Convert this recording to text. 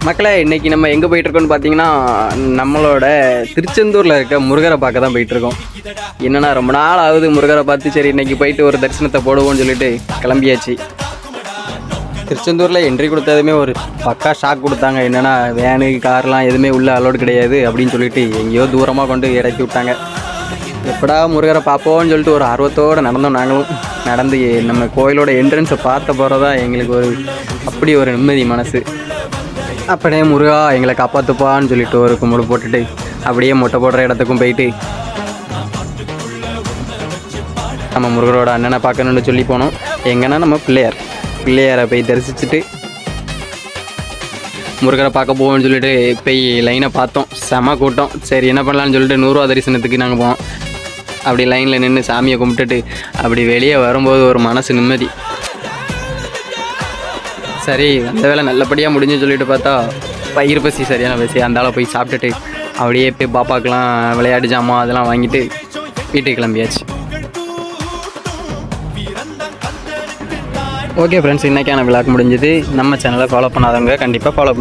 மக்களே, இன்றைக்கி நம்ம எங்கே போயிட்டுருக்கோன்னு பார்த்தீங்கன்னா, நம்மளோட திருச்செந்தூரில் இருக்க முருகரை பார்க்க தான் போயிட்டுருக்கோம். என்னென்னா ரொம்ப நாள் ஆகுது முருகரை பார்த்து, சரி இன்றைக்கி போயிட்டு ஒரு தரிசனத்தை போடுவோம்னு சொல்லிட்டு கிளம்பியாச்சு. திருச்செந்தூரில் என்ட்ரி கொடுத்ததுமே ஒரு பக்கா ஷாக் கொடுத்தாங்க. என்னென்னா வேனு கார்லாம் எதுவுமே உள்ளே அலோடு கிடையாது அப்படின்னு சொல்லிட்டு எங்கேயோ தூரமாக கொண்டு இறக்கி விட்டாங்க. எப்படா முருகரை பார்ப்போம்னு சொல்லிட்டு ஒரு ஆர்வத்தோடு நடந்தோம். நாங்களும் நடந்து நம்ம கோயிலோட என்ட்ரன்ஸை பார்த்த போகிறதா எங்களுக்கு ஒரு அப்படி ஒரு நிம்மதி மனசு. அப்படியே முருகா எங்களை காப்பாற்றுப்பான்னு சொல்லிட்டு ஒரு கும்பிடு போட்டுட்டு அப்படியே மொட்டை போடுற இடத்துக்கும் போயிட்டு நம்ம முருகரோட அண்ணனை பார்க்கணுன்னு சொல்லி போனோம். எங்கன்னா நம்ம பிள்ளையாரை போய் தரிசிச்சுட்டு முருகரை பார்க்க போவோம்னு சொல்லிட்டு போய் லைனை பார்த்தோம். செம கூட்டம். சரி என்ன பண்ணலான்னு சொல்லிட்டு 100 ரூபா தரிசனத்துக்கு நாங்கள் போனோம். அப்படி லைனில் நின்று சாமியை கும்பிட்டுட்டு அப்படி வெளியே வரும்போது ஒரு மனசு நிம்மதி. சரி அந்த வேலை நல்லபடியாக முடிஞ்சு சொல்லிட்டு பார்த்தா பயிர் பசி சரியான பசி. அந்தால போய் சாப்பிட்டுட்டு அப்படியே போய் பாப்பாக்கெலாம் விளையாட்டு ஜாமான் அதெல்லாம் வாங்கிட்டு வீட்டுக்கு கிளம்பியாச்சு. ஓகே ஃப்ரெண்ட்ஸ், இன்றைக்கான விளாக் முடிஞ்சது. நம்ம சேனலை ஃபாலோ பண்ணாதவங்க கண்டிப்பாக ஃபாலோ